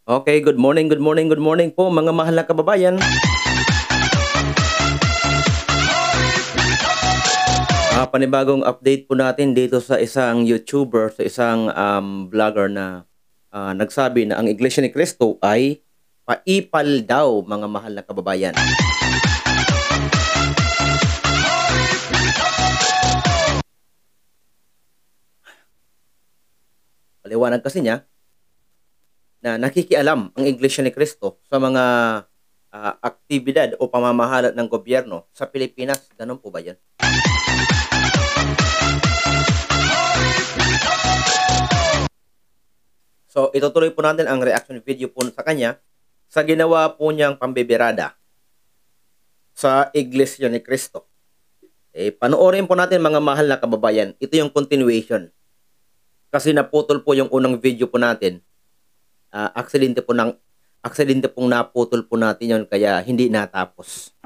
Okay, good morning, good morning, good morning po mga mahal na kababayan. Panibagong update po natin dito sa isang YouTuber, sa isang vlogger na nagsabi na ang Iglesia ni Cristo ay paipal daw mga mahal na kababayan. Paliwanag kasi niya na nakikialam ang Iglesia ni Cristo sa mga aktibidad o pamamahala ng gobyerno sa Pilipinas. Ganun po ba yan? So, itutuloy po natin ang reaction video po sa kanya sa ginawa po niyang pambibirada sa Iglesia ni Cristo. Panoorin po natin mga mahal na kababayan. Ito yung continuation. Kasi naputol po yung unang video po natin. Aksidente pong naputol po natin yun kaya hindi natapos.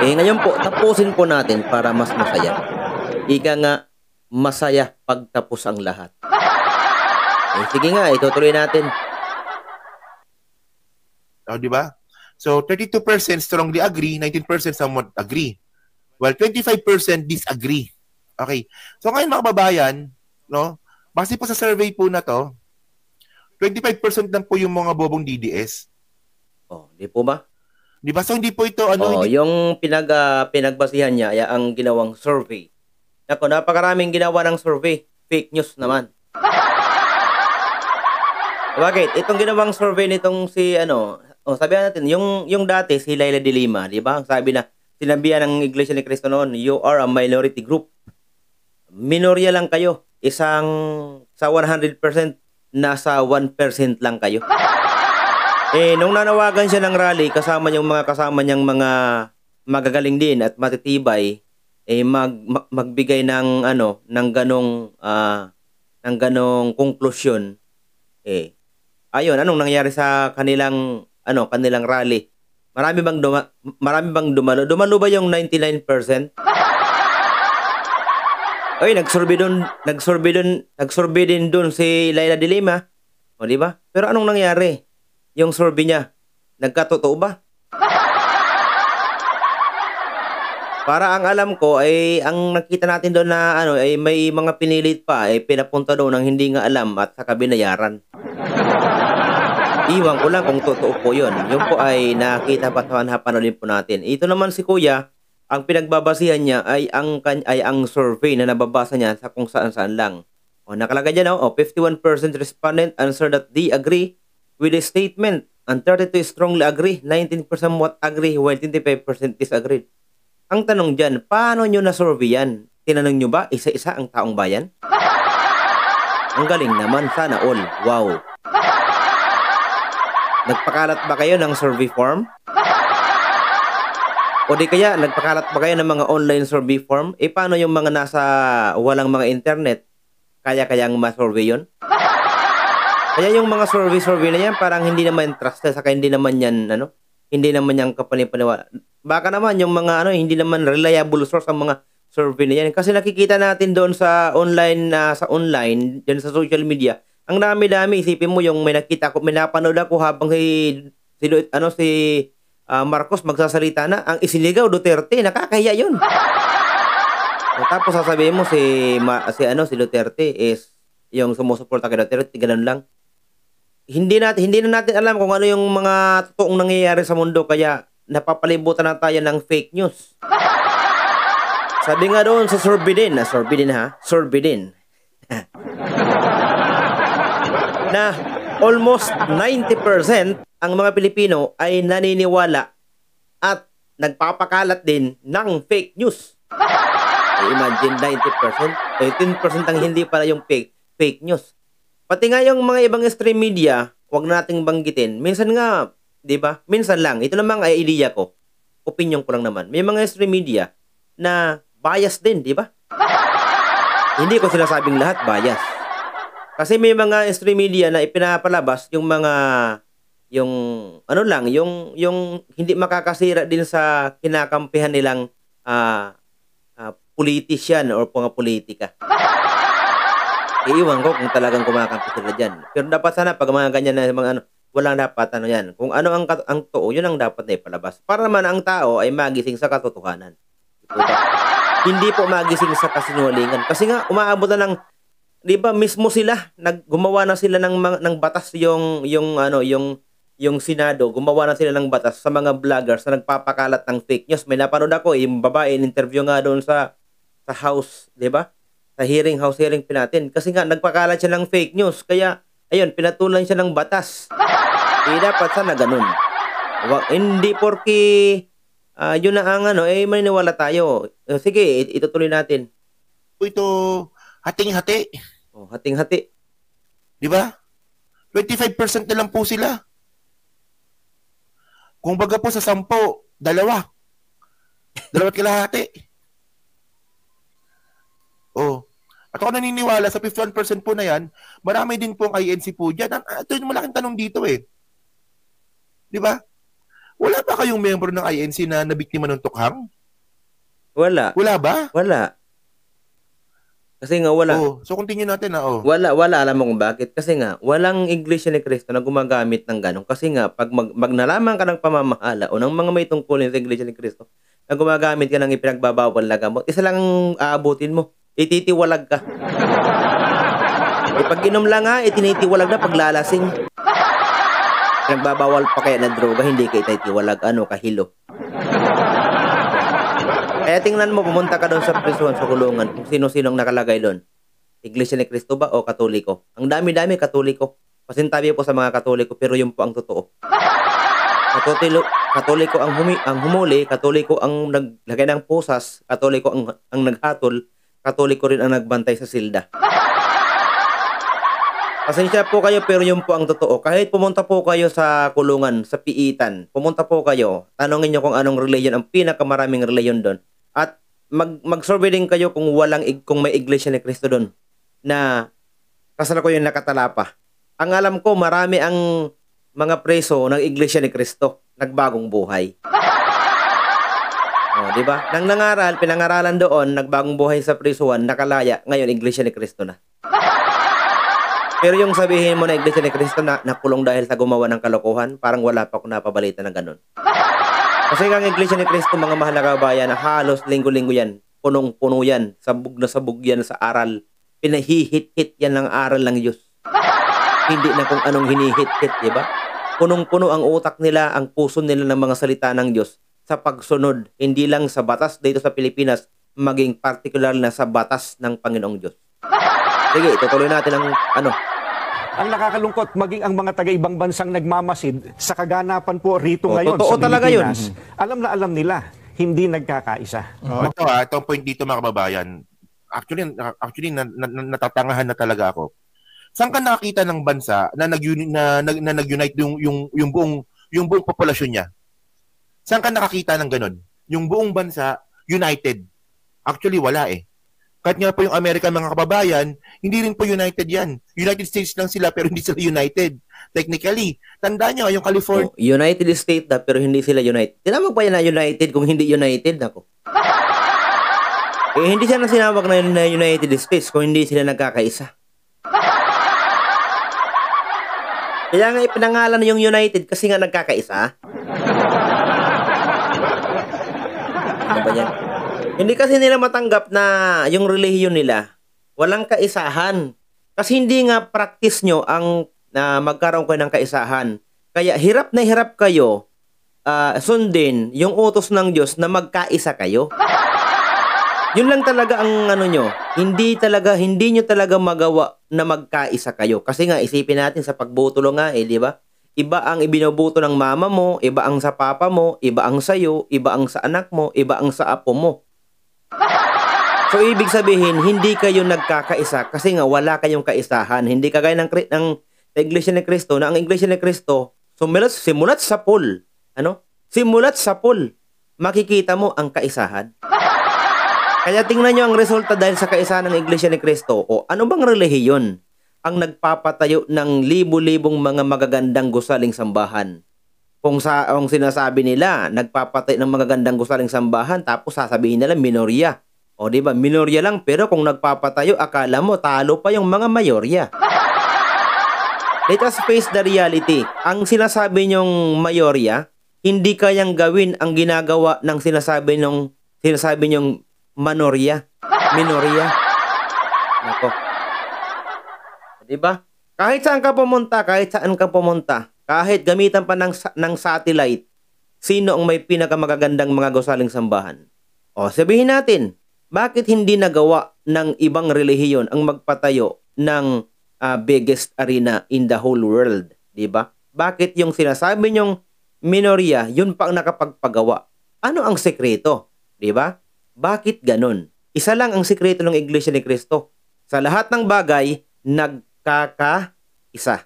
Ngayon po, tapusin po natin para mas masaya. Ika nga, masaya pagtapos ang lahat. Sige nga, itutuloy natin. Di ba? So, 32% strongly agree, 19% somewhat agree. Well, 25% disagree. Okay. So, ngayon mga kababayan, no, base po sa survey po na to, 25% lang po yung mga bobong DDS. Di po ba? Di ba? So, hindi po ito, yung pinagbasihan niya ay ang ginawang survey. Ako, napakaraming ginawa ng survey. Fake news naman. Bakit? Itong ginawang survey nitong sabihan natin, yung dati si Leila de Lima, di ba? Sabi na, sinabihan ng Iglesia ni Cristo noon, you are a minority group. Minorya lang kayo. Sa 100%, nasa 1% lang kayo. Nung nanawagan siya ng rally, kasama niyang mga magagaling din at matitibay, magbigay ng ganong konklusyon. Ayun, anong nangyari sa kanilang rally? Marami bang dumalo? Dumalo ba yung 99%? Oy, nagsurvey din doon si Leila de Lima. O, di ba? Pero anong nangyari? Yung survey niya, nagkatotoo ba? Para ang alam ko ay ang nakita natin doon na ay may mga pinilit pa pinapunta doon ng hindi nga alam at saka binayaran. Iwan ko lang kung totoo po yun. Yung po ay nakita pa panoodin po natin. Ito naman si Kuya, ang pinagbabasihan niya ay ang survey na nababasa niya sa kung saan-saan lang. Nakalagay dyan, 51% respondent answer that they agree with the statement. And 32 strongly agree, 19% what agree, while 25% disagree. Ang tanong dyan, paano nyo na-survey yan? Tinanong nyo ba isa-isa ang taong bayan? Ang galing naman, sana all. Wow. Nagpakalat ba kayo ng survey form? O di kaya, nagpakalat ba kayo ng mga online survey form? Paano yung mga nasa walang mga internet? Kaya-kayang ma-survey yun? Kaya yung mga survey na yan, parang hindi naman trusted, saka hindi naman yan, hindi naman yan kapanipaniwala. Baka naman yung mga, hindi naman reliable source ang mga survey na yan. Kasi nakikita natin doon sa online, dyan sa social media, ang dami-dami. Isipin mo yung may napanood ako habang si Marcos magsasalita na, ang isinigaw Duterte, nakakahiya yun. Tapos sasabihin mo si Duterte is yung sumusuporta kay Duterte, ganun lang. Hindi na natin alam kung ano yung mga totoong nangyayari sa mundo, kaya napapalibutan na tayo ng fake news. Sabi nga doon sa survey din na almost 90% ang mga Pilipino ay naniniwala at nagpapakalat din ng fake news. Imagine 90%, 18% ang hindi pala yung fake news. Pati nga yung mga ibang stream media, wag nating banggitin. Minsan nga, 'di ba? Minsan lang. Ito namang ay idea ko. Opinion ko lang naman. May mga stream media na bias din, 'di ba? Hindi ko sinasabing lahat bias. Kasi may mga stream media na ipinapalabas yung hindi makakasira din sa kinakampihan nilang politician or mga politika. Iiwan ko kung talagang kumakampi sila diyan. Pero dapat sana 'pag mga ganyan na mga ano, walang dapat ano 'yan, kung ano ang totoo, 'yun ang dapat na ipalabas. Para naman ang tao ay magising sa katotohanan, 'di po ba? Hindi po magising sa kasinungalingan. Kasi nga umaabot na ng 'di ba mismo sila gumawa na sila ng batas yung ano, yung Senado, gumawa na sila ng batas sa mga vloggers na nagpapakalat ng fake news. May napanood ako, yung babae in-interview nga doon sa house, 'di ba? Sa house hearing pa natin. Kasi nga nagpakalat siya ng fake news. Kaya ayun, pinatulan siya ng batas. Eh dapat sana ganun. Hindi porke yun na ang ano, eh maniniwala tayo. Sige, itutuloy natin. Ito, hating-hati. Oh, hating-hati. Di ba? 25% na lang po sila. Kung baga po sa 10, dalawa. Dalawa't kalahati. Oh. At ako naniniwala sa 51% po na yan, marami din pong INC po dyan. Ito yung malaking tanong dito eh. Di ba? Wala ba kayong member ng INC na nabiktima ng tukhang? Wala. Wala ba? Wala. Kasi nga wala. Oh, so continue natin na oh. Wala, alam mo kung bakit. Kasi nga, walang Iglesia ni Cristo na gumagamit ng ganun. Kasi nga, pag nalaman ka ng pamamahala o ng mga may tungkulin sa Iglesia ni Cristo, na gumagamit ka ng ipinagbabawal na gamot, isa lang ang aabutin mo. Ititiwalag ka. E pag inom lang nga, itinitiwalag na paglalasing. Pinagbabawal pa kaya na droga, hindi ka ititiwalag. Ano, kahilo. Kaya tingnan mo, pumunta ka doon sa prison, sa kulungan, kung sino-sinong nakalagay doon. Iglesia ni Cristo ba o Katoliko? Ang dami-dami Katoliko. Pasintabi po sa mga Katoliko, pero yun po ang totoo. Katoliko ang humuli, Katoliko ang naglagay ng pusas, Katoliko ang naghatol, Katoliko rin ang nagbantay sa silda. Pasensya po kayo, pero yun po ang totoo. Kahit pumunta po kayo sa kulungan, sa piitan, pumunta po kayo, tanongin nyo kung anong religion, ang pinakamaraming religion doon. At mag-survey din kayo kung may Iglesia ni Cristo doon na kasalukuyan nakatalapa. Ang alam ko, marami ang mga preso ng Iglesia ni Cristo, nagbagong buhay. Oh, di ba? Nang pinangaralan doon, nagbagong buhay sa prisuan, nakalaya, ngayon Iglesia ni Cristo na. Pero yung sabihin mo na Iglesia ni Cristo na nakulong dahil sa gumawa ng kalokohan, parang wala pa akong napabalita ng ganun. Kasi ang Iglesia ni Cristo, mga mahal na kabayan, halos linggo-linggo yan. Punong-puno yan. Sabog na sabog yan sa aral. Pinahihit-hit yan ng aral ng Diyos. Hindi na kung anong hinihit-hit, di ba? Punong-puno ang utak nila, ang puso nila ng mga salita ng Diyos sa pagsunod. Hindi lang sa batas dito sa Pilipinas, maging particular na sa batas ng Panginoong Diyos. Sige, itutuloy natin ang ano. Ang nakakalungkot, maging ang mga taga-ibang bansang nagmamasid sa kaganapan po rito ngayon totoo sa talaga Pilipinas. yun. Alam na alam nila, hindi nagkakaisa. Itong point dito mga kababayan, actually natatangahan na talaga ako. Saan ka nakakita ng bansa na nag-unite yung buong populasyon niya? Saan ka nakakita ng ganun? Yung buong bansa united. Actually wala eh. Kahit nga po yung Amerika mga kababayan, hindi rin po united yan. United States lang sila pero hindi sila united. Technically, tandaan nyo, yung California... United States na pero hindi sila united. Tinawag pa yan na united kung hindi united. Ako. Hindi siya na sinawag na United States kung hindi sila nagkakaisa. Kaya nga ipinangalan yung United kasi nga nagkakaisa. Ano ba yan? Hindi kasi nila matanggap na yung relihiyon nila walang kaisahan. Kasi hindi nga practice nyo ang magkaroon kayo ng kaisahan. Kaya hirap na hirap kayo sundin yung utos ng Diyos na magkaisa kayo. Yun lang talaga ang ano nyo. Hindi nyo talaga magawa na magkaisa kayo. Kasi nga isipin natin sa pagbutulo nga di ba? Iba ang ibinubuto ng mama mo, iba ang sa papa mo, iba ang sayo, iba ang sa anak mo, iba ang sa apo mo. So, ibig sabihin, hindi kayo nagkakaisa kasi nga wala kayong kaisahan. Hindi kagaya ng Iglesia ni Cristo na ang Iglesia ni Cristo, simulat sa pool. Ano? Simulat sa pool. Makikita mo ang kaisahan. Kaya tingnan nyo ang resulta dahil sa kaisahan ng Iglesia ni Cristo. O ano bang relihiyon ang nagpapatayo ng libu-libong mga magagandang gusaling sambahan? Kung sinasabi nila, nagpapatay ng mga gandang gusaling sambahan, tapos sasabihin nila minorya. O di ba, minorya lang pero kung nagpapatayo akala mo talo pa yung mga mayorya. Let us face the reality. Ang sinasabi nyong mayorya, hindi kayang gawin ang ginagawa ng sinasabi nyong manorya, minorya. Nako. 'Di ba? Kahit saan ka pumunta, kahit gamitan pa ng satellite, sino ang may pinakamagagandang mga gusaling sambahan? O sabihin natin, bakit hindi nagawa ng ibang relihiyon ang magpatayo ng biggest arena in the whole world, 'di ba? Bakit yung sinasabi nyong minorya, yun pa ang nakapagpagawa? Ano ang sekreto, 'di ba? Bakit ganun? Isa lang ang sekreto ng Iglesia ni Cristo. Sa lahat ng bagay, nagkakaisa.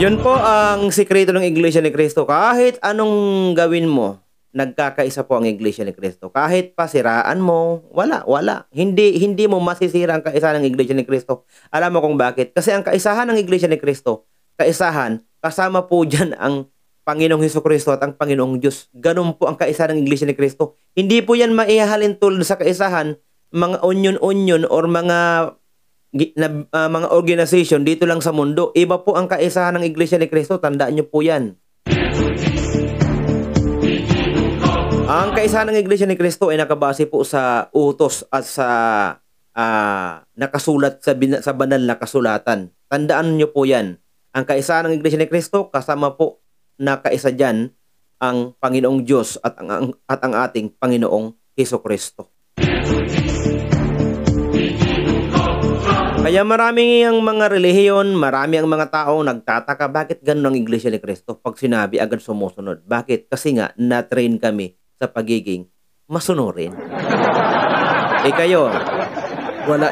Yun po ang sekreto ng Iglesia ni Cristo. Kahit anong gawin mo, nagkakaisa po ang Iglesia ni Cristo. Kahit pasiraan mo, wala. Hindi mo masisira ang kaisahan ng Iglesia ni Cristo. Alam mo kung bakit? Kasi ang kaisahan ng Iglesia ni Cristo, kasama po dyan ang Panginoong Hesukristo at ang Panginoong Diyos. Ganun po ang kaisahan ng Iglesia ni Cristo. Hindi po yan maihahalin tulad sa kaisahan, mga onion or mga organization dito lang sa mundo. Iba po ang kaisahan ng Iglesia ni Cristo. Tandaan nyo po yan. Ang kaisahan ng Iglesia ni Cristo ay nakabase po sa utos at sa nakasulat sa banal na kasulatan. Tandaan nyo po yan. Ang kaisahan ng Iglesia ni Cristo, kasama po na kaisa dyan ang Panginoong Diyos at ang ating Panginoong Hesukristo. Kaya marami ang mga relihiyon, marami ang mga tao nagtataka bakit ganun ang Iglesia ni Cristo. Pag sinabi, agad sumusunod. Bakit? Kasi nga, na-train kami sa pagiging masunurin. Kayo,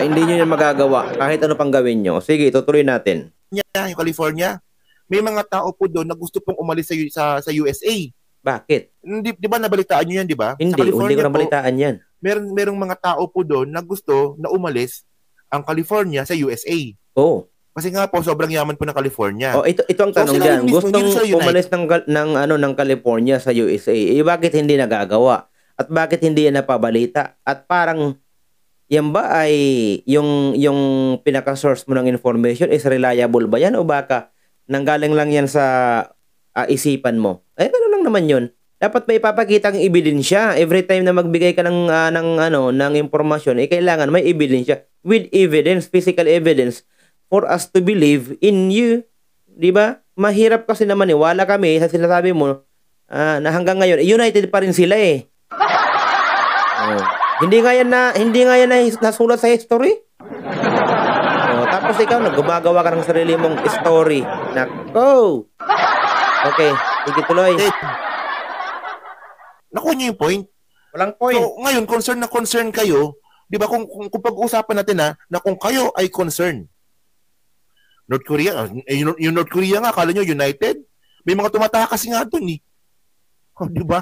hindi nyo yan magagawa kahit ano pang gawin nyo. Sige, tutuloy natin. Yung California, may mga tao po doon na gusto pong umalis sa USA. Bakit? Di ba nabalitaan nyo yan, di ba? Hindi ko nabalitaan yan. Merong mga tao po doon na gusto na umalis ang California sa USA. Oh. Kasi nga po, sobrang yaman po ng California. Oh, ito ang tanong diyan. Gustong umalis ng California sa USA. Bakit hindi nagagawa? At bakit hindi yan napabalita? At parang yan ba ay yung pinaka-source mo ng information is reliable ba yan? O baka nanggaling lang yan sa isipan mo? Ano lang naman yun. Dapat may ipapakita ang ebidensya. Every time na magbigay ka ng impormasyon, kailangan may ebidensya. With evidence, physical evidence, for us to believe in you. Di ba? Mahirap kasi na maniwala kami sa sinasabi mo na hanggang ngayon, united pa rin sila eh. Oh. Hindi nga yan na nasulat sa history. Oh, tapos ikaw, gumagawa ka ng sarili mong story. Nako! Okay, sige tuloy. Nakuha niyo yung point? Walang point. So, ngayon, concern kayo, di ba, kung pag-uusapan natin na kung kayo ay concerned, North Korea, yung North Korea nga, akala nyo united? May mga tumatakas nga doon eh. Oh, di ba?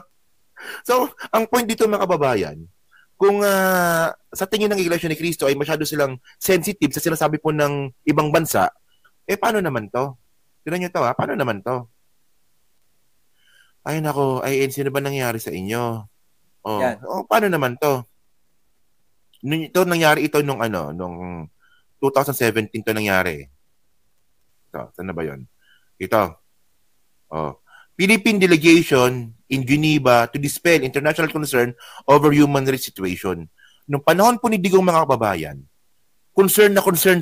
So, ang point dito mga kababayan, kung sa tingin ng Iglesia ni Cristo ay masyado silang sensitive sa sinasabi po ng ibang bansa, paano naman to? Tignan nyo to ha, paano naman to? Ay nako, sino ba nangyari sa inyo? Paano naman to? Nangyari ito nung 2017 to nangyari. Ito, saan na ba yun? Ito. Philippine delegation in Geneva to dispel international concern over human rights situation. Nung panahon po ni Digong mga kababayan, concern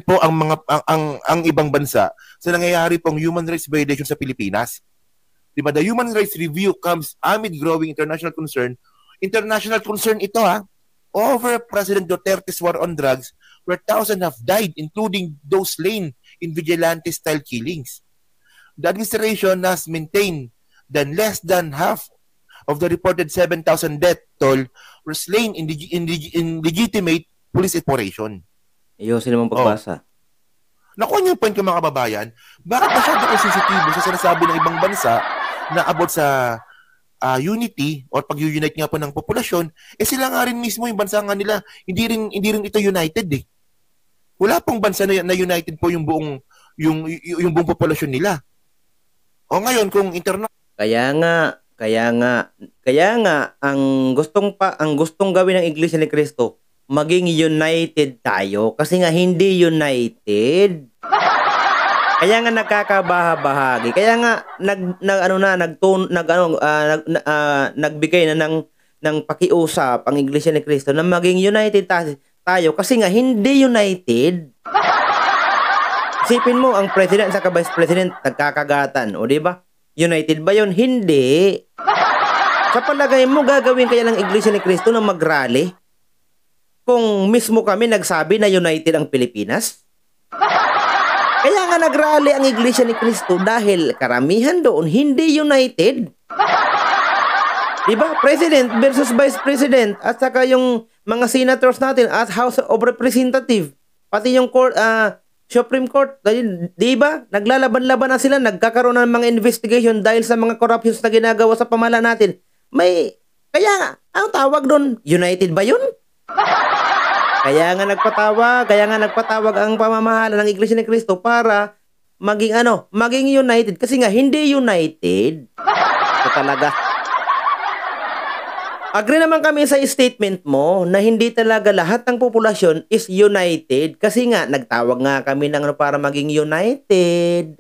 po ang ibang bansa sa nangyayari pong human rights violation sa Pilipinas. Diba, the Human Rights Review comes amid growing international concern. International concern ito over President Duterte's war on drugs where thousands have died, including those slain in vigilante-style killings. The administration has maintained that less than half of the reported 7,000 death toll were slain in legitimate police operation. Ayusin naman pagbasa. Nakuha niyo yung point ko mga kababayan, bakit masyado ko sensitibo sa sinasabi ng ibang bansa na about sa unity or pag-unite nga po ng populasyon, sila nga rin mismo yung bansa nga nila, hindi rin ito united eh. Wala pong bansa na united po yung buong populasyon nila. O ngayon kung Kaya nga ang gustong gawin ng Iglesia ni Cristo, maging united tayo kasi nga hindi united. Kaya nga nagkakabaha-bahagi. Kaya nga nagbigay na ng pakiusap ang Iglesia ni Cristo na maging united tayo kasi nga hindi united. Isipin mo ang president sa vice president nagkakagatan, o di ba? United ba 'yon? Hindi. Sa palagay mo gagawin kaya ng Iglesia ni Cristo na mag-rally kung mismo kami nagsabi na united ang Pilipinas? Kaya nga nag-rally ang Iglesia ni Cristo dahil karamihan doon hindi united. Diba? President versus Vice President at saka yung mga senators natin at House of Representative. Pati yung Supreme Court. Diba? Naglalaban-laban na sila. Nagkakaroon ng mga investigation dahil sa mga corruptions na ginagawa sa pamahalaan natin. Kaya nga, ang tawag doon, united ba yun? Kaya nga nagpatawag ang pamamahala ng Iglesia ni Cristo para maging united kasi nga hindi united. Ito talaga. Agree naman kami sa statement mo na hindi talaga lahat ng populasyon is united kasi nga nagtawag nga kami ng para maging united.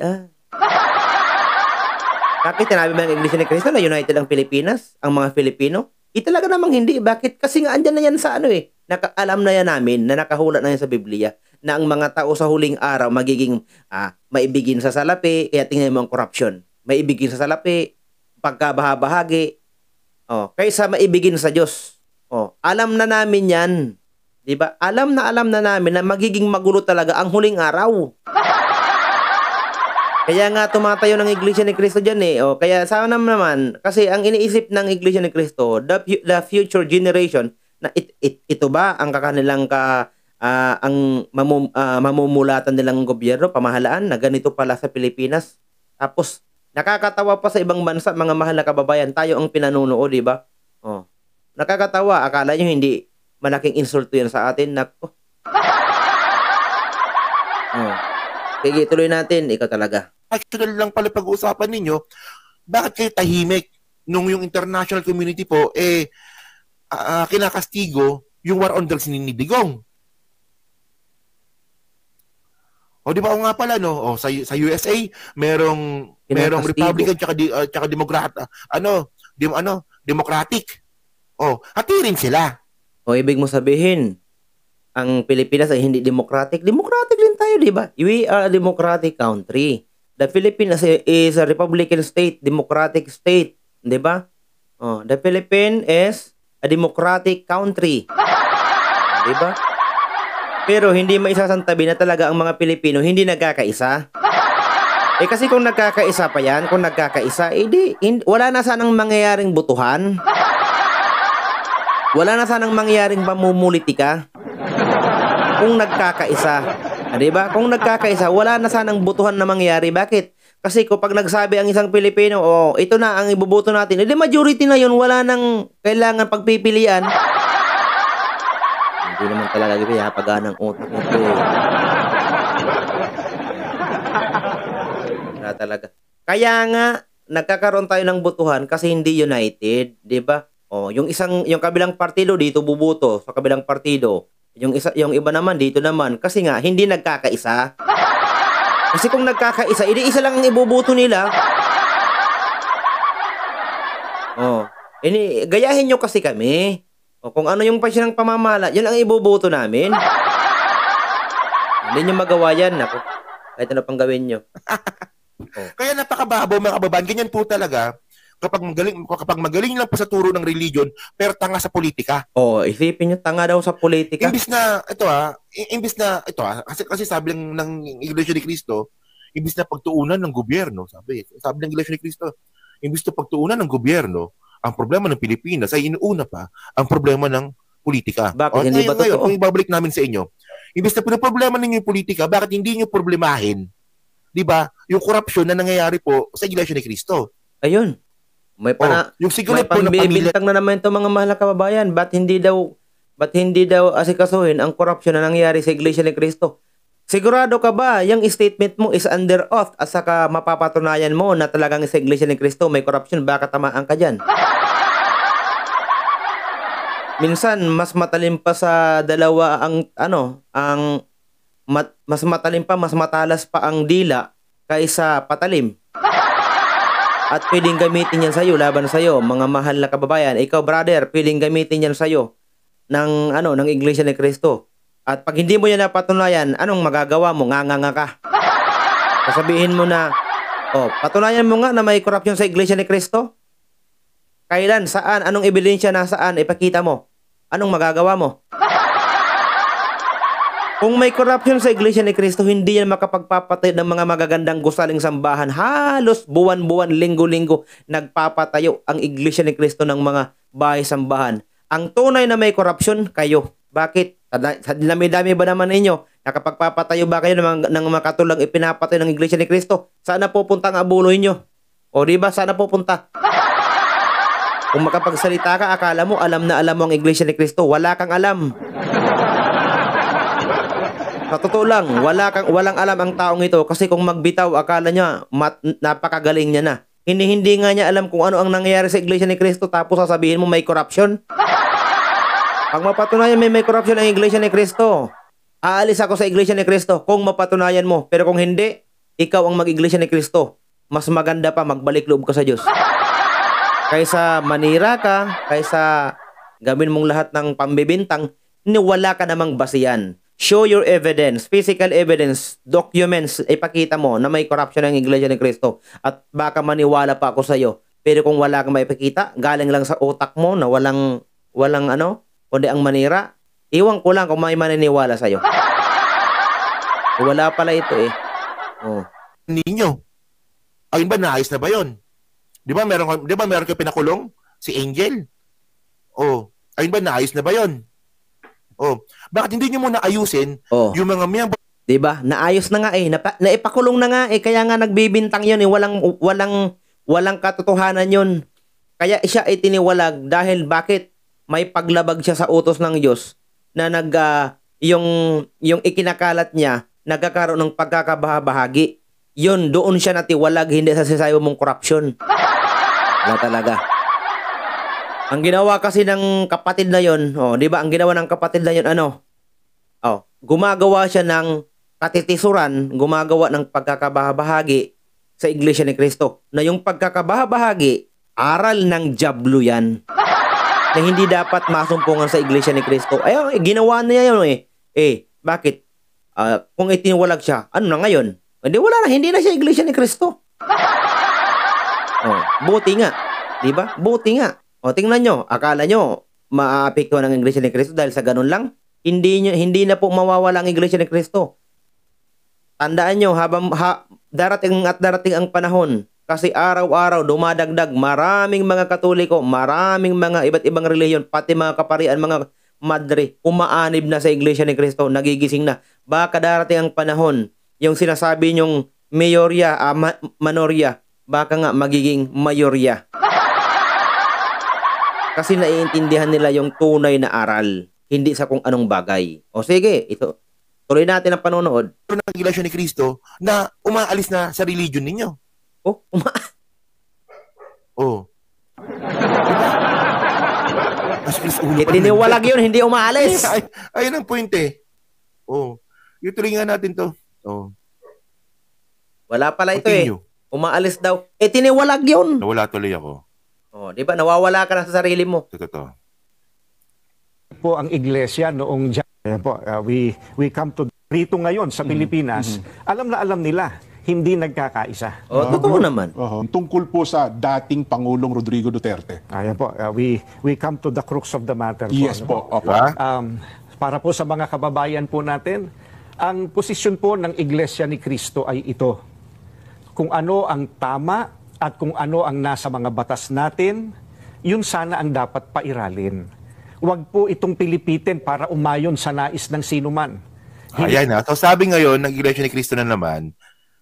Bakit sinabi ba ng Iglesia ni Cristo na united ang Pilipinas, ang mga Filipino? Talaga namang hindi. Bakit? Kasi nga andyan na yan sa alam na yan namin na nakahula na yan sa Biblia na ang mga tao sa huling araw magiging maibigin sa salapi, kaya tingnan mo ang corruption. Maibigin sa salapi, pagkabahabahagi, kaysa maibigin sa Diyos. Alam na namin yan. Diba? Alam na namin na magiging magulo talaga ang huling araw. Kaya nga tumatayo ng Iglesia ni Cristo dyan kaya sana naman, kasi ang iniisip ng Iglesia ni Cristo, the future generation, na ito ba ang kanilang ang mamumulatan nilang gobyerno, pamahalaan, na ganito pala sa Pilipinas. Tapos, nakakatawa pa sa ibang bansa, mga mahal na kababayan, tayo ang pinanunood, di ba? Nakakatawa, akala nyo hindi malaking insulto yan sa atin. Nako. Sige, tuloy natin. Ikaw talaga. Actually lang pala pag-uusapan ninyo, bakit kayo tahimik nung yung international community po, kinakastigo yung war on drugs ni Digong? Di ba nga pala, no? Sa USA, merong Republican tsaka Democratic. Hatirin sila. Ibig mo sabihin, ang Pilipinas ay hindi democratic. Democratic din tayo, di ba? We are a democratic country. The Philippines is a Republican state, democratic state, di ba? The Philippines is a democratic country. Di ba? Pero hindi maisasantabi na talaga ang mga Pilipino hindi nagkakaisa. Kasi kung nagkakaisa pa yan, wala na sanang mangyayaring butuhan. Wala na sanang mangyayaring pamumulitika. Kung nagkakaisa. Diba? Kung nagkakaisa, wala na sanang butuhan na mangyari. Bakit? Kasi kapag nagsabi ang isang Pilipino, ito na ang ibubuto natin, majority na yun, wala nang kailangan pagpipilian. Hindi naman talaga pagana ng utak nito. Wala talaga. Kaya nga, nagkakaroon tayo ng butuhan kasi hindi united. Diba? Yung kabilang partido dito bubuto sa kabilang partido. Yung iba naman dito naman kasi nga hindi nagkakaisa. Kasi kung nagkakaisa, isa lang ang ibubuto nila. Gayahin nyo kasi kami. Kung ano yung pasyon ng pamamala, yun ang ibubuto namin. Hindi nyo magawa yan. Ako, kahit ano pang gawin nyo. Kaya napakababaw mga kababayan. Ganyan po talaga. Kapag magaling lang po sa turo ng religion, pero tanga sa politika. Isipin nyo, tanga daw sa politika. Imbis na, kasi sabi ng Iglesia ni Cristo, imbis na pagtuunan ng gobyerno, sabi ng Iglesia ni Cristo, imbis na pagtuunan ng gobyerno, ang problema ng Pilipinas ay inuuna pa ang problema ng politika. Bakit hindi ba totoo? Kung ibabalik namin sa inyo, imbis na pinoproblema ninyo yung politika, bakit hindi nyo problemahin, di ba, yung korupsyon na nangyayari po sa Iglesia ni Cristo? Ayun. May pangbibintang na naman itong mga mahal na kababayan. Ba't hindi daw asikasuhin ang korupsyon na nangyari sa Iglesia ni Cristo? Sigurado ka ba yung statement mo is under oath at saka mapapatunayan mo na talagang sa Iglesia ni Cristo may corruption, baka tamaan ka dyan? Minsan, mas matalim pa sa dalawa mas matalim pa, mas matalas pa ang dila kaysa patalim. At pwedeng gamitin yan sa'yo, laban sa'yo, mga mahal na kababayan. Ikaw, brother, pwedeng gamitin yan sa'yo ng Iglesia ni Cristo. At pag hindi mo yan napatunayan, anong magagawa mo? Nganga ka. Sasabihin mo na, patunayan mo nga na may korupsyon sa Iglesia ni Cristo? Kailan? Saan? Anong ebidensya na saan? Ipakita mo. Anong magagawa mo? Kung may korupsyon sa Iglesia ni Cristo, hindi yan makapagpapatay ng mga magagandang gusaling sambahan. Halos buwan-buwan, linggo-linggo, nagpapatayo ang Iglesia ni Cristo ng mga bahay sambahan. Ang tunay na may korupsyon, kayo. Bakit? Sa dami-dami ba naman ninyo? Nakapagpapatayo ba kayo ng mga katulang ipinapatay ng Iglesia ni Cristo? Saan na pupunta ang abuloy nyo? O diba, saan na pupunta? Kung makapagsalita ka, akala mo alam na alam mo ang Iglesia ni Cristo. Wala kang alam. Sa totoo lang, walang alam ang taong ito kasi kung magbitaw, akala niya napakagaling niya na. Hindi nga niya alam kung ano ang nangyayari sa Iglesia ni Cristo tapos sasabihin mo may corruption. Pag mapatunayan may corruption ang Iglesia ni Cristo, aalis ako sa Iglesia ni Cristo kung mapatunayan mo. Pero kung hindi, ikaw ang mag-Iglesia ni Cristo. Mas maganda pa magbalik loob ka sa Diyos. Kaysa manira ka, kaysa gawin mong lahat ng pambibintang, wala ka namang basihan. Show your evidence, physical evidence, documents, ipakita mo na may corruption ng Iglesia ni Cristo at baka maniwala pa ako sa iyo. Pero kung wala kang maipakita, galing lang sa utak mo na walang kundi ang manira, iwan ko lang kung may maniniwala sa iyo. Wala pala ito eh. Ninyo. Ayun ba, naayos na ba yun? Di ba meron kayo pinakulong? Si Angel? Ayun ba, naayos na ba yun? Bakit hindi nyo muna ayusin yung mga miyang... Diba? Naayos na nga eh. Naipakulong na nga eh. Kaya nga nagbibintang yun eh. Walang katotohanan yun. Kaya siya ay tiniwalag dahil bakit? May paglabag siya sa utos ng Diyos na yung ikinakalat niya nagkakaroon ng pagkakabahagi. Yun, doon siya natiwalag, hindi sa sinasabi mong korupsyon. Wala talaga. Ang ginawa kasi ng kapatid na yon, di ba? Ang ginawa ng kapatid na yon, gumagawa siya ng katitisuran, gumagawa ng pagkakabahagi sa Iglesia ni Cristo. Na yung pagkakabahagi, aral ng dyablo yan. Na hindi dapat masumpungan sa Iglesia ni Cristo. Ginawa niya yun eh. Bakit? Kung itiniwalag siya, ano na ngayon? Hindi na siya Iglesia ni Cristo. Buti nga. Di ba? Buti nga. Tingnan nyo, akala nyo, maapektuhan ang Iglesia ni Cristo dahil sa ganun lang? Hindi na po mawawala ang Iglesia ni Cristo. Tandaan nyo, darating ang panahon, kasi araw-araw dumadagdag maraming mga Katoliko, maraming mga iba't ibang relihiyon, pati mga kaparian, mga madre, umaanib na sa Iglesia ni Cristo, nagigising na. Baka darating ang panahon, yung sinasabi nyong mayorya, manorya, baka nga magiging mayorya. Kasi naiintindihan nila yung tunay na aral, hindi sa kung anong bagay. Sige, ito. Tuloy natin ang panonood. Ng Iglesia ni Cristo na umaalis na sa religion ninyo. Itiniwalag yun, hindi umaalis. Ayun ang point eh. Ituloy nga natin to. Wala pala ito eh. Umaalis daw. Tiniwalag yun. Nawala tuloy ako. Di ba? Nawawala ka na sa sarili mo. Totoo. Po ang iglesia noong we come to rito ngayon sa Pilipinas, alam na alam nila, hindi nagkakaisa. Totoo naman. Tungkol po sa dating Pangulong Rodrigo Duterte. Ayan po, we come to the crux of the matter. Yes po. Para po sa mga kababayan po natin, ang posisyon po ng Iglesia ni Cristo ay ito. Kung ano ang tama at kung ano ang nasa mga batas natin, yun sana ang dapat pairalin. Huwag po itong pilipitin para umayon sa nais ng sinuman. Ayan na. So sabi ngayon ng Iglesia ni Cristo na naman,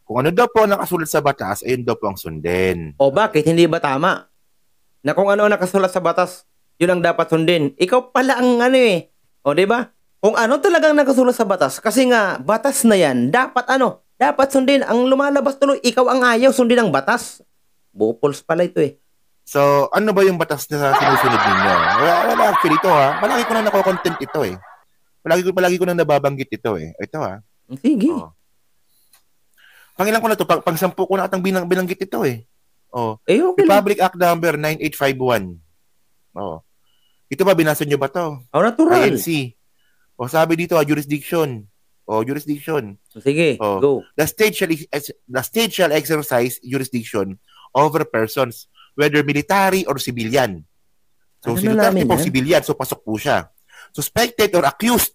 kung ano daw po nakasulat sa batas, ayun daw po ang sundin. Bakit? Hindi ba tama? Na kung ano nakasulat sa batas, yun ang dapat sundin. Ikaw pala ang di ba? Kung ano talagang nakasulat sa batas, kasi nga, batas na yan, dapat dapat sundin. Ang lumalabas tuloy, ikaw ang ayaw sundin ang batas. Bupols pala ito eh. So, ano ba yung batas na sinusunod ninyo? Wala actually ito ha. Palagi ko na nako-content ito eh. Palagi ko na nababanggit ito eh. Ito ha. Sige. Oh. Pangilan ko na to, pang-sampu ko na atang binanggit ito eh. Oh. Okay Republic Act number 9851. Oh. Ito ba, binasa nyo ba to? Natural. INC. O sabi dito, jurisdiction. O jurisdiction. Sige, go. The state shall exercise jurisdiction over persons, whether military or civilian. So, si Duterte po civilian, so pasok po siya. Suspected or accused.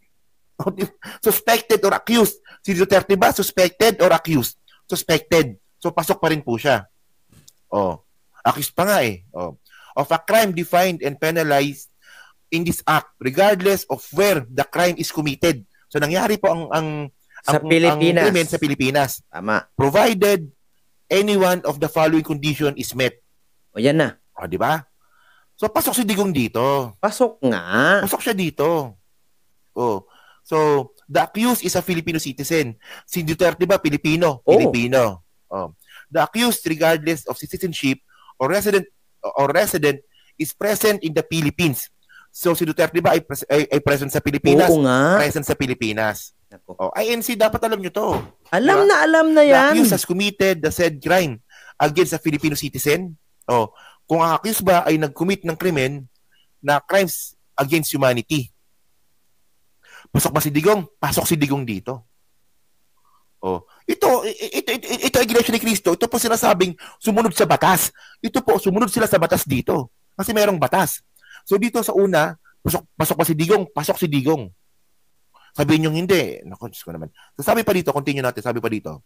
Suspected or accused. Si Duterte ba, suspected or accused? Suspected. So, pasok pa rin po siya. Accused pa nga eh. Of a crime defined and penalized in this act, regardless of where the crime is committed. So, nangyari po ang Pilipinas. Krimen sa Pilipinas. Tama. Provided any one of the following condition is met. O yan na. Di ba? So, pasok si Digong dito. Pasok nga. Pasok siya dito. So, the accused is a Filipino citizen. Si Duterte ba, Pilipino? Pilipino. The accused, regardless of citizenship or resident, is present in the Philippines. So, si Duterte ba ay present sa Pilipinas? Oo nga. Present sa Pilipinas. INC, dapat alam nyo to. Alam na yan. The accused has committed the said crime against a Filipino citizen. Kung ang accused ba ay nag-commit ng krimen na crimes against humanity. Pasok ba si Digong? Pasok si Digong dito. Ito Iglesia ni Cristo, ito po sinasabing sumunod sa batas. Ito po, sumunod sila sa batas dito. Kasi mayroong batas. So dito sa una, pasok pa si Digong, pasok si Digong. Sabihin nyo hindi. Naku, Diyos ko naman. So sabi pa dito, continue natin, sabi pa dito.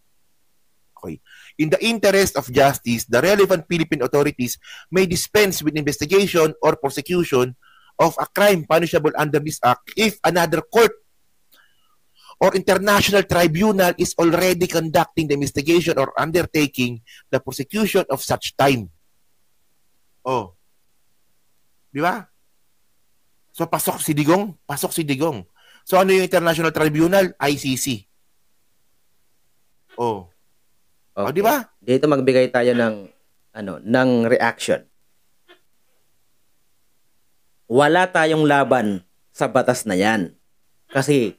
Okay. In the interest of justice, the relevant Philippine authorities may dispense with investigation or prosecution of a crime punishable under this act if another court or international tribunal is already conducting the investigation or undertaking the prosecution of such time. Di ba? So, pasok si Digong. So, ano yung International Tribunal? ICC. Okay. Di ba? Dito magbigay tayo ng reaction. Wala tayong laban sa batas na yan. Kasi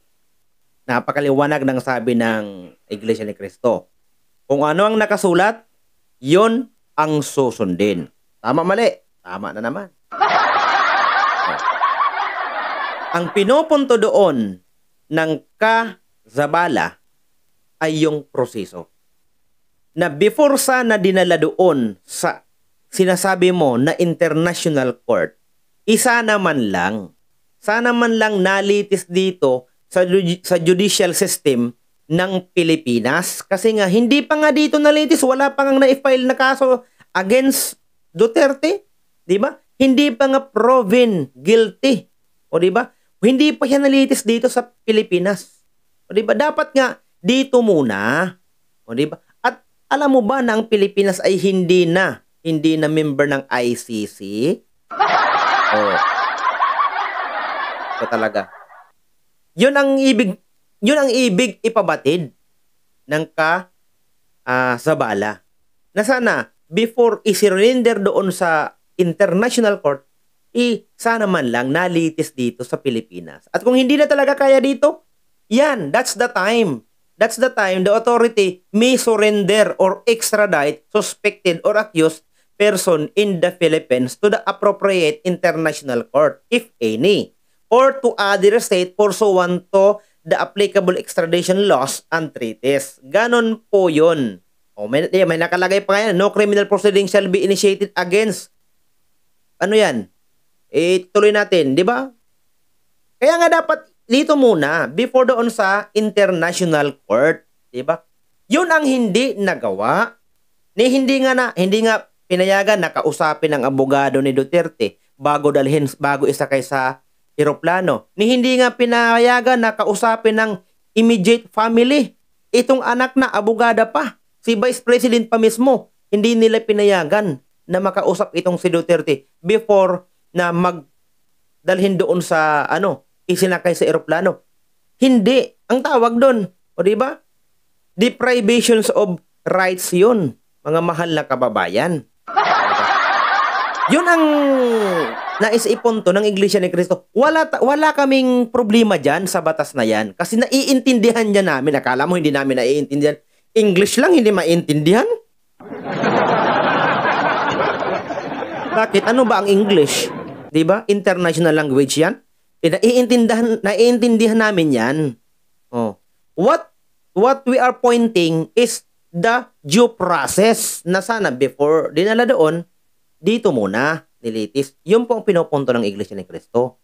napakaliwanag ng sabi ng Iglesia ni Cristo. Kung ano ang nakasulat, yon ang susundin. Tama, mali? Tama na naman. Ang pinupunto doon ng Zabala ay yung proseso. Na before sana dinala doon sa sinasabi mo na international court, sana man lang nalitis dito sa judicial system ng Pilipinas. Kasi nga, hindi pa nga dito nalitis, wala pa nga na-file na kaso against Duterte. Diba? Hindi pa nga proven guilty. O diba? Hindi pa siya nalitis dito sa Pilipinas. O diba? Dapat nga dito muna. O diba? At alam mo ba na ang Pilipinas ay hindi na member ng ICC? So talaga. Yun ang ibig ipabatid ng Zabala. Na sana before i-surrender doon sa international court, sana man lang nalitis dito sa Pilipinas. At kung hindi na talaga kaya dito, that's the time. That's the time the authority may surrender or extradite suspected or accused person in the Philippines to the appropriate international court, if any, or to other state pursuant to the applicable extradition laws and treaties. Ganon po yun. May nakalagay pa yan, no criminal proceeding shall be initiated against. Ano yan? Tuloy natin, di ba? Kaya nga dapat dito muna, before doon sa international court. Di ba? Yun ang hindi nagawa. Hindi nga pinayagan na kausapin ng abogado ni Duterte bago isakay sa eroplano. Hindi nga pinayagan na kausapin ng immediate family. Itong anak na abogada pa. Si Vice President pa mismo. Hindi nila pinayagan na makausap itong si Duterte before na magdalhin doon sa isinakay sa eroplano. Hindi. Ang tawag doon. O di ba? Deprivations of rights yun. Mga mahal na kababayan. Yun ang naisipunto ng Iglesia ni Cristo. Wala kaming problema dyan sa batas na yan. Kasi naiintindihan niya namin. Akala mo hindi namin naiintindihan. English lang, hindi maintindihan. Bakit? Ano ba ang English? Di ba? International language yan. Naiintindihan namin yan. Oh. What we are pointing is the due process na sana before dinala doon, dito muna nilitis. Yun po ang pinupunto ng Iglesia ni Cristo.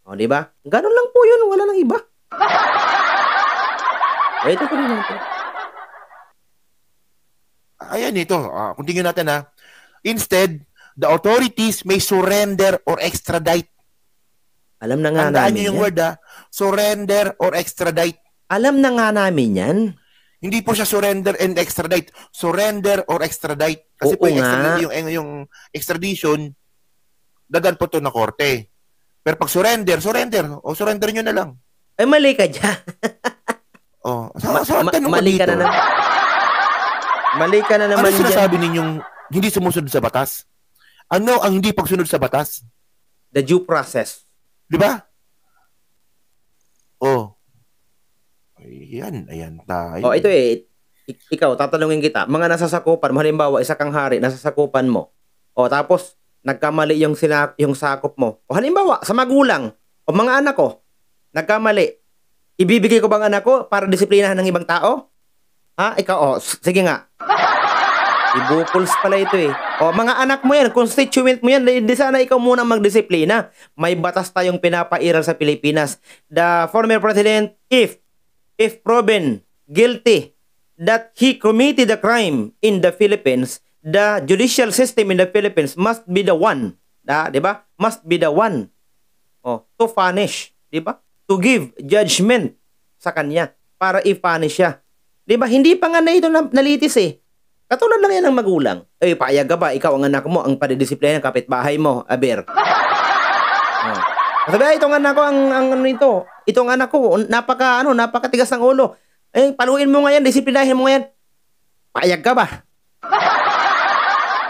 O, di ba? Ganun lang po yun. Wala nang iba. Ito po rin natin. Ayan ito. Continue natin ha. Instead, the authorities may surrender or extradite. Alam na nga Tandaan namin niyo yung yan. word surrender or extradite. Alam na nga namin yan. Hindi po siya surrender and extradite. Surrender or extradite. Kasi Oo po yung, nga. yung extradition, dadan po to na korte. Pero pag surrender. O surrender nyo na lang. Ay, mali ka dyan. Tanong ko Mali ka dito. na naman. Mali ka na Ano naman dyan. sinasabi ninyong hindi sumusunod sa batas? Ano ang hindi pagsunod sa batas? The due process. Di ba? Ayan tayo. Ito ikaw, tatanungin kita. Mga nasasakupan mo, halimbawa, isa kang hari, nasasakupan mo. Tapos, nagkamali yung sakop mo. Halimbawa, sa magulang, o mga anak ko, nagkamali. Ibibigay ko bang anak ko para disiplinahan ng ibang tao? Ikaw, sige nga. Ibukuls pala ito mga anak mo yan, constituent mo yan, di sana ikaw muna magdisiplina. May batas tayong pinapairal sa Pilipinas. The former president, if proven guilty that he committed a crime in the Philippines, the judicial system in the Philippines must be the one, di ba? Must be the one to punish, di ba? To give judgment sa kanya para i-punish siya. Di ba? Hindi pa nga na ito nalitis Katulad lang yan ng magulang. Payag ka ba? Ikaw ang anak mo, ang padidisiplina ng kapitbahay mo, aber. Sabi, itong anak ko, itong anak ko, napakatigas ng ulo. Paluin mo nga yan, disiplinahin mo nga yan. Payag ka ba?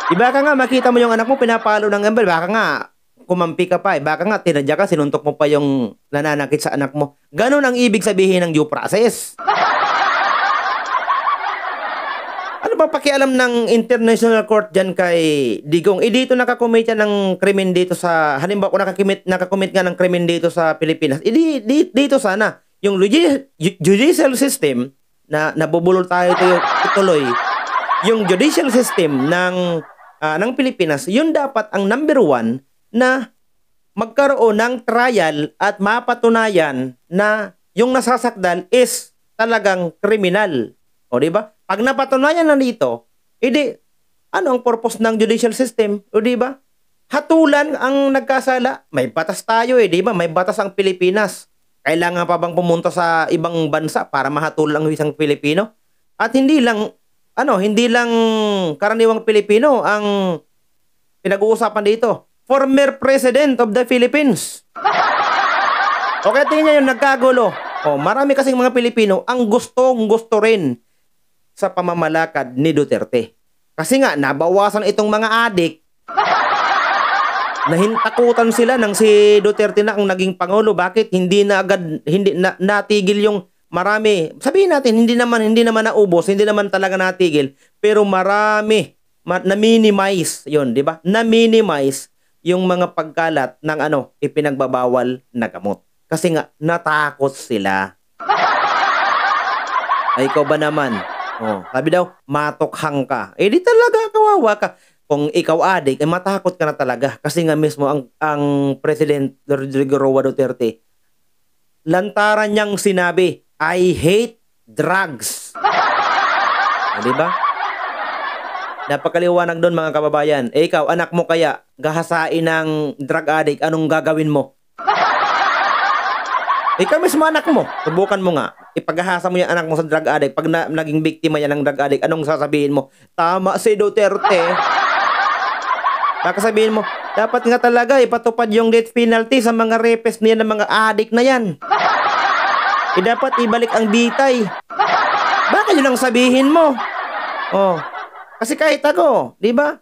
Iba ka nga, makita mo yung anak mo, pinapalo ng aber, baka nga, kumampi ka pa, baka nga, tinadya ka, sinuntok mo pa yung nananakit sa anak mo. Ganon ang ibig sabihin ng due process. Ano ba pakialam ng International Court dyan kay Digong? Dito nakakomit yan ng krimen dito sa, halimbawa kung nakakomit nga ng krimen dito sa Pilipinas, dito sana, yung judicial system, na nabubulol tayo tuloy, yung judicial system ng Pilipinas, yun dapat ang number one na magkaroon ng trial at mapatunayan na yung nasasakdal is talagang kriminal. O, di ba? Pag napatunayan na dito, ano ang purpose ng judicial system? O, di ba? Hatulan ang nagkasala. May batas tayo di ba? May batas ang Pilipinas. Kailangan pa bang pumunta sa ibang bansa para mahatulan ang isang Pilipino? At hindi lang karaniwang Pilipino ang pinag-uusapan dito. Former President of the Philippines. Okay, tingnan yung nagkagulo. Marami kasing mga Pilipino ang gusto rin sa pamamalakad ni Duterte. Kasi nga, nabawasan itong mga adik. Nahintakutan sila nang si Duterte na ang naging Pangulo. Bakit? Hindi natigil yung marami. Sabihin natin, hindi naman naubos, hindi naman talaga natigil. Pero marami, na-minimize yun, di ba? Na-minimize yung mga pagkalat ng ipinagbabawal na gamot. Kasi nga, natakot sila. Ay, ikaw ba naman? Sabi daw, matokhang ka. Di talaga, kawawa ka. Kung ikaw adik, matakot ka na talaga. Kasi nga mismo, ang President Rodrigo Roa Duterte, lantaran niyang sinabi, I hate drugs. Di ba? Napakaliwanag doon mga kababayan. Ikaw, anak mo kaya, gahasain ng drug addict, anong gagawin mo? Ikaw mismo anak mo, subukan mo nga. Ipaghahasa mo yung anak mo sa drug addict. Pag naging biktima yan ng drug addict, anong sasabihin mo? Tama si Duterte. Baka sabihin mo, dapat nga talaga ipatupad yung death penalty sa mga rapist niya ng mga addict na yan. dapat ibalik ang bitay. Bakit yun ang sabihin mo? Oh. Kasi kahit ako, di ba?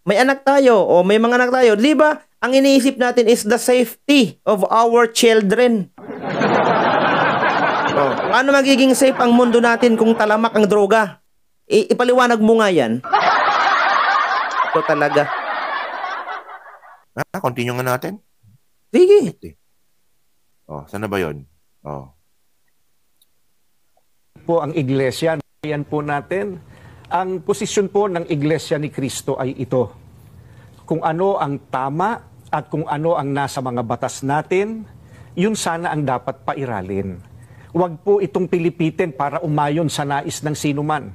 May anak tayo o may mga anak tayo, di ba? Ang iniisip natin is the safety of our children. Oh. Paano magiging safe ang mundo natin kung talamak ang droga? Ipaliwanag mo nga yan. Ito talaga. Continue nga natin. Sige. Oh, saan na ba yun? Oh. Po ang iglesia, yan po natin. Ang posisyon po ng iglesia ni Kristo ay ito. Kung ano ang tama at kung ano ang nasa mga batas natin, yun sana ang dapat pairalin. Huwag po itong pilipitin para umayon sa nais ng sinuman.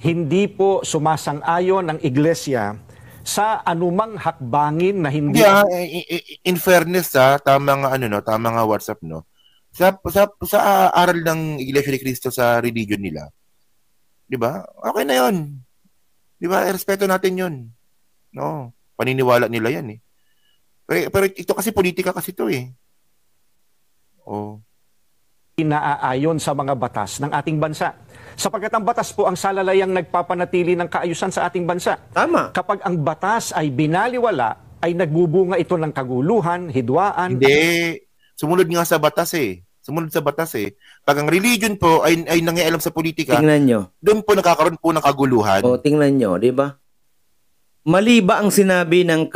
Hindi po sumasang-ayon ang iglesia sa anumang hakbangin na hindi... Yeah, in fairness tama nga WhatsApp, no? Sa aral ng Iglesia ni Cristo sa religion nila, 'di ba? Okay na 'yon. 'Di ba? Respeto natin 'yon. No, paniniwala nila 'yan eh. Pero ito kasi politika kasi ito eh. Oh. Inaayon sa mga batas ng ating bansa. Sapagkat ang batas po ang salalayang nagpapanatili ng kaayusan sa ating bansa. Tama. Kapag ang batas ay binaliwala, ay nagbubunga ito ng kaguluhan, hidwaan. Hindi. Sumunod nga sa batas eh. Sumunod sa batas eh. Pag ang religion po ay nangialam sa politika, Tingnan nyo. doon po nakakaroon po ng kaguluhan. O, tingnan nyo, di ba? Mali ba ang sinabi ng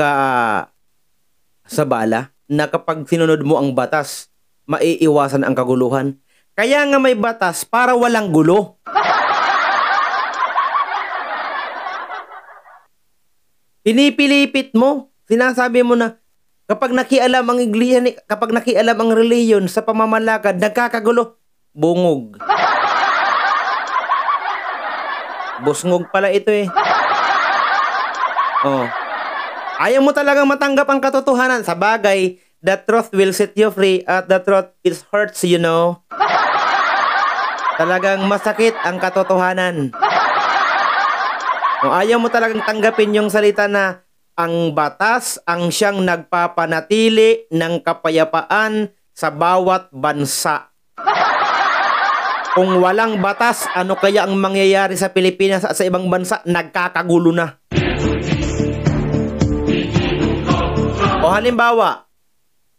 Sabala na kapag sinunod mo ang batas, maiiwasan ang kaguluhan? Kaya nga may batas para walang gulo. Pinipilipit mo. Sinasabi mo na kapag nakialam ang iglesia, kapag nakialam ang reliyon sa pamamalakad, nagkakagulo. Bungog. Busngog pala ito eh. Oh. Ayaw mo talagang matanggap ang katotohanan. Sa bagay, the truth will set you free at the truth it hurts, you know. Talagang masakit ang katotohanan. Kung ayaw mo talagang tanggapin yung salita na ang batas ang siyang nagpapanatili ng kapayapaan sa bawat bansa. Kung walang batas, ano kaya ang mangyayari sa Pilipinas at sa ibang bansa? Nagkakagulo na. O halimbawa,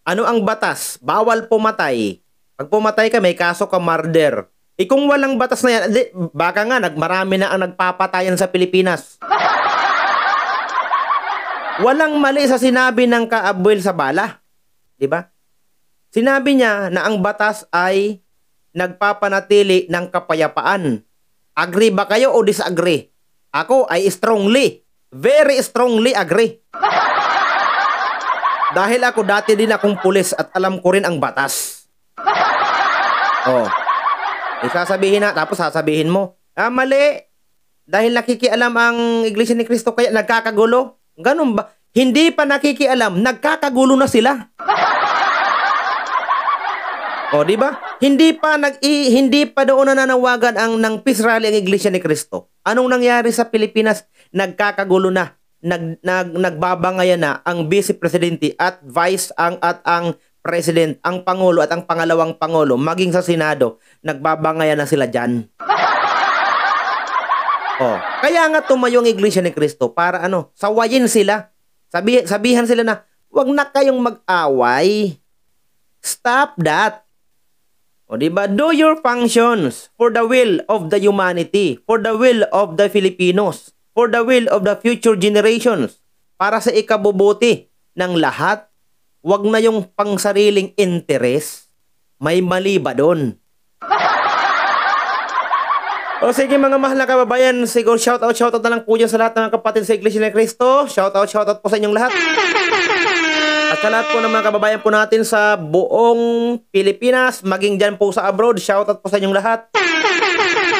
ano ang batas? Bawal pumatay. Pag pumatay ka, may kaso ka murder. Kung walang batas na yan, baka nga marami na ang nagpapatayan sa Pilipinas. Walang mali sa sinabi ng Abuel Sabala. Diba? Sinabi niya na ang batas ay nagpapanatili ng kapayapaan. Agree ba kayo o disagree? Ako ay strongly, very strongly agree. Dahil ako dati din akong pulis at alam ko rin ang batas. Oh. Isasabihin na, tapos sasabihin mo, mali. Dahil nakikialam ang Iglesia ni Cristo kaya nagkakagulo. Ganun ba? Hindi pa nakikialam, nagkakagulo na sila. O, di ba? Hindi pa doon nananawagan ng peace rally ang Iglesia ni Cristo. Anong nangyari sa Pilipinas? Nagkakagulo na. Nagbabangayan na ang Vice Presidente at ang President, ang Pangulo at ang pangalawang Pangulo, maging sa Senado, nagbabangayan na sila dyan. Oh, kaya nga tumayo ang Iglesia ni Cristo para sawayin sila. Sabihan sila na, wag na kayong mag-away. Stop that. O diba? Do your functions for the will of the humanity, for the will of the Filipinos, for the will of the future generations, para sa ikabubuti ng lahat. Wag na yung pangsariling interes. May mali ba doon? O sige mga mahal na kababayan, siguro shoutout na lang po dyan sa lahat ng kapatid sa Iglesia ni Cristo. Shoutout po sa inyong lahat. At sa lahat po ng mga kababayan po natin sa buong Pilipinas, maging dyan po sa abroad, shoutout po sa inyong lahat.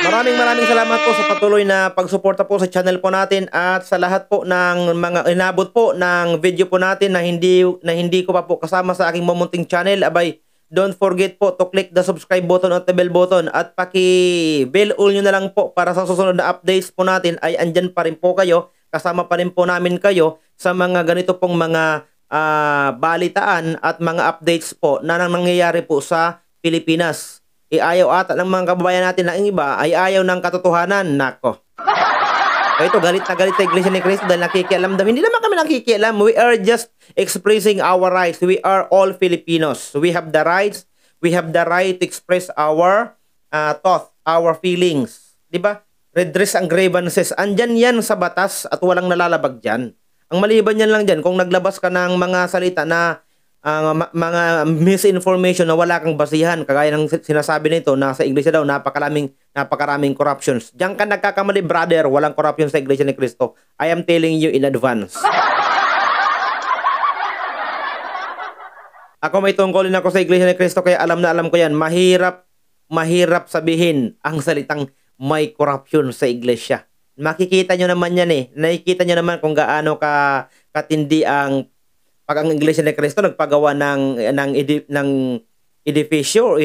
Maraming salamat po sa patuloy na pagsuporta po sa channel po natin at sa lahat po ng mga inabot po ng video po natin na hindi ko pa po kasama sa aking mamunting channel. Abay, don't forget po to click the subscribe button at the bell button at paki-bell all nyo na lang po para sa susunod na updates po natin ay andyan pa rin po kayo. Kasama pa rin po namin kayo sa mga ganito pong mga balitaan at mga updates po na nangyayari po sa Pilipinas. Ayaw ata ng mga kababayan natin na ang iba ay ayaw ng katotohanan. Nako. Ito, galit na galit sa Iglesia ni Cristo dahil nakikialam daw. Hindi naman kami nakikialam. We are just expressing our rights. We are all Filipinos. We have the rights. We have the right to express our thoughts, our feelings. Diba? Redress ang grievances. Andyan yan sa batas at walang nalalabag dyan. Ang maliban yan lang dyan, kung naglabas ka ng mga salita na mga misinformation na wala kang basihan, kagaya ng sinasabi nito na sa Iglesia daw napakaraming corruptions. Diyan ka nagkakamali, brother. Walang corruption sa Iglesia ni Cristo. I am telling you in advance. Ako may tungkulin ako sa Iglesia ni Cristo kaya alam na alam ko yan. Mahirap sabihin ang salitang may corruption sa Iglesia. Makikita nyo naman yan eh. Nakikita nyo naman kung gaano katindi ang pag ang Iglesia ni Cristo nagpagawa ng edifisyo,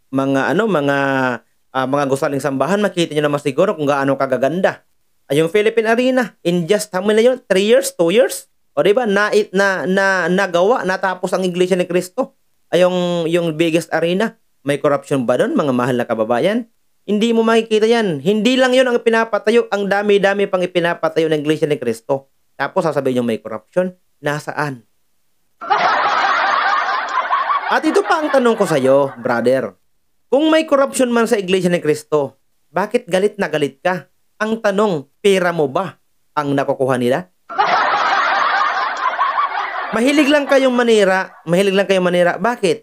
mga gusaling sambahan, makikita niyo naman siguro kung gaano kagaganda. Ay yung Philippine Arena in just how many years? 3 years, 2 years? O di ba nagawa, natapos ang Iglesia ni Cristo. Ay yung biggest arena, may corruption ba doon, mga mahal na kababayan? Hindi mo makikita yan. Hindi lang yun ang pinapatayo, ang dami-dami pang ipinapatayo ng Iglesia ni Cristo. Tapos sasabihin nyo may corruption. Nasaan? At ito pa ang tanong ko sa iyo, brother. Kung may corruption man sa Iglesia ni Cristo, bakit galit na galit ka? Ang tanong, pera mo ba ang nakukuha nila? Mahilig lang kayong manira. Bakit?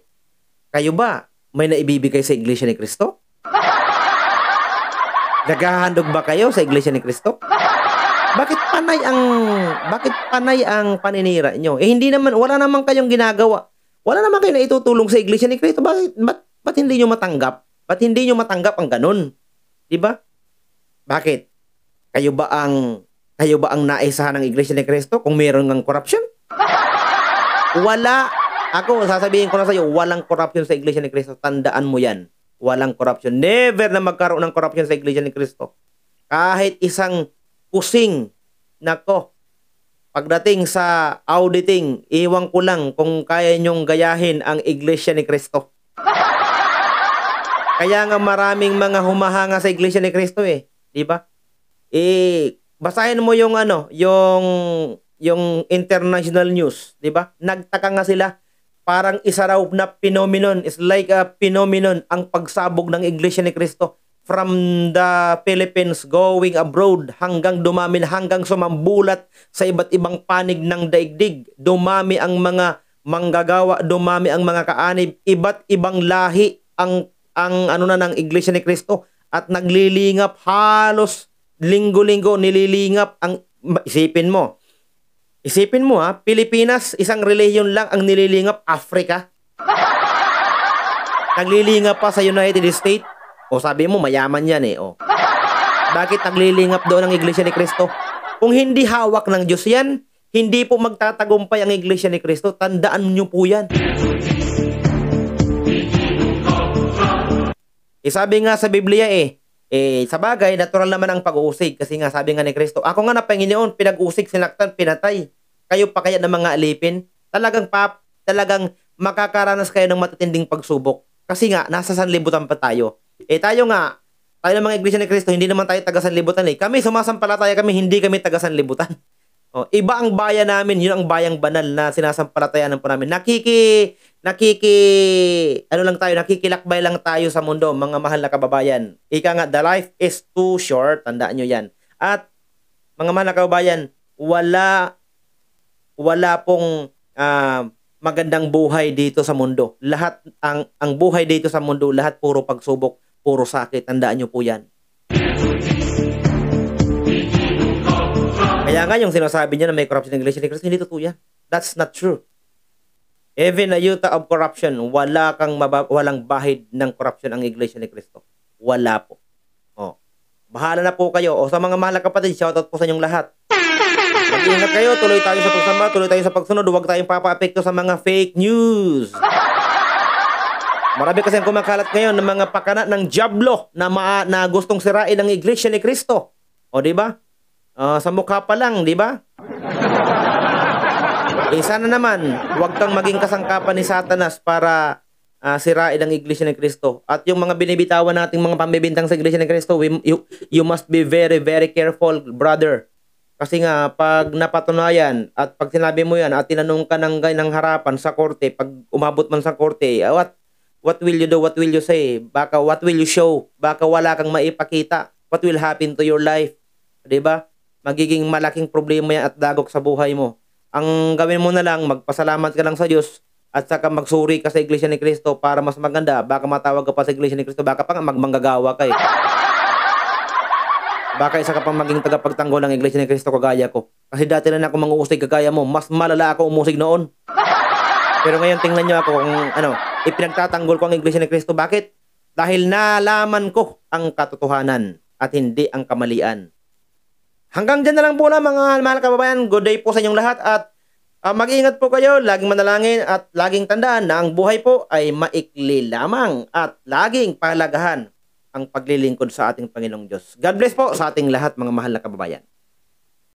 Kayo ba may naibibigay sa Iglesia ni Cristo? Naghahandog ba kayo sa Iglesia ni Cristo? Bakit panay ang paninira nyo? Hindi naman, wala naman kayong ginagawa. Wala naman kayo na itutulong sa Iglesia ni Cristo. Ba't hindi nyo matanggap? Ba't hindi nyo matanggap ang ganun? Diba? Bakit? Kayo ba ang naisahan ng Iglesia ni Cristo kung mayroon ng corruption? Wala. Ako, sasabihin ko na sa iyo, walang corruption sa Iglesia ni Cristo. Tandaan mo yan. Walang corruption. Never na magkaroon ng corruption sa Iglesia ni Cristo. Kahit isang kusing, nako, pagdating sa auditing, iwan ko lang kung kaya nyong gayahin ang Iglesia ni Cristo. Kaya nga maraming mga humahanga sa Iglesia ni Cristo eh. Di ba? Basahin mo yung yung international news, di ba? Nagtaka nga sila. Parang isa raw na phenomenon. It's like a phenomenon ang pagsabog ng Iglesia ni Cristo. From the Philippines going abroad hanggang dumami, hanggang sumambulat sa iba't ibang panig ng daigdig. Dumami ang mga manggagawa, dumami ang mga kaanib, iba't ibang lahi ang ng Iglesia ni Cristo at naglilingap halos linggo-linggo nililingap ang isipin mo Pilipinas, isang relihiyon lang ang nililingap. Africa naglilingap pa sa United States. O sabi mo, mayaman yan eh. O. Bakit naglilingap doon ang Iglesia ni Cristo? Kung hindi hawak ng Diyos yan, hindi po magtatagumpay ang Iglesia ni Cristo. Tandaan nyo po yan. Sabi nga sa Biblia sa bagay, natural naman ang pag-uusig. Kasi nga sabi nga ni Cristo, ako nga na Panginoon, pinag-usig, sinaktan, pinatay. Kayo pa kaya ng mga alipin? Talagang makakaranas kayo ng matitinding pagsubok. Kasi nga, nasa sanlibutan pa tayo. Tayo ng mga Iglesia ni Cristo, hindi naman tayo taga-sanlibutan eh. Kami, sumasampalataya kami, hindi kami taga-sanlibutan. Iba ang bayan namin, yun ang bayang banal na sinasampalatayanan po namin. Nakikilakbay lang tayo sa mundo, mga mahal na kababayan. Ika nga, the life is too short, tandaan nyo yan. At, mga mahal na kababayan, wala pong magandang buhay dito sa mundo. Lahat, ang buhay dito sa mundo, lahat puro pagsubok, puro sakit. Tandaan nyo po yan. Kaya nga yung sinasabi niya na may corruption ng Iglesia ni Cristo, hindi totoo yan. That's not true. Even a iota of corruption, walang bahid ng corruption ang Iglesia ni Cristo. Wala po. Bahala na po kayo. Sa mga mahal na kapatid, shoutout po sa inyong lahat. Mag-ingat kayo, tuloy tayo sa pagsamba, tuloy tayo sa pagsunod, huwag tayong papa-apekto sa mga fake news. Marami kasi ang kumakalat ngayon ng mga pakana ng diablo na gustong sirain ang Iglesia ni Cristo. O, di ba? Sa mukha pa lang, di ba? Sana naman, huwag kang maging kasangkapan ni Satanas para sirain ang Iglesia ni Cristo. At yung mga binibitawan nating mga pambibintang sa Iglesia ni Cristo, you must be very, very careful, brother. Kasi nga, pag napatunayan at pag sinabi mo yan at tinanong ka ng harapan sa korte, pag umabot man sa korte, what will you do? What will you say? Baka what will you show? Baka wala kang maipakita. What will happen to your life? 'Di ba? Magiging malaking problema yan at dagok sa buhay mo. Ang gawin mo na lang, magpasalamat ka lang sa Diyos at saka magsuri ka sa Iglesia ni Cristo para mas maganda. Baka matawag ka pa sa Iglesia ni Cristo, baka pa nga magmanggagawa ka eh. Baka isa ka pang maging tagapagtanggol ng Iglesia ni Cristo kagaya ko. Kasi dati na ako manguusig kagaya mo, mas malala ako umusig noon. Pero ngayon tingnan nyo ako kung ipinagtatanggol ko ang Iglesia ni Cristo. Bakit? Dahil nalaman ko ang katotohanan at hindi ang kamalian. Hanggang dyan na lang po na mga mahal kababayan. Good day po sa inyong lahat at mag-iingat po kayo, laging manalangin at laging tandaan na ang buhay po ay maikli lamang at laging pahalagahan ang paglilingkod sa ating Panginoong Diyos. God bless po sa ating lahat mga mahal na kababayan.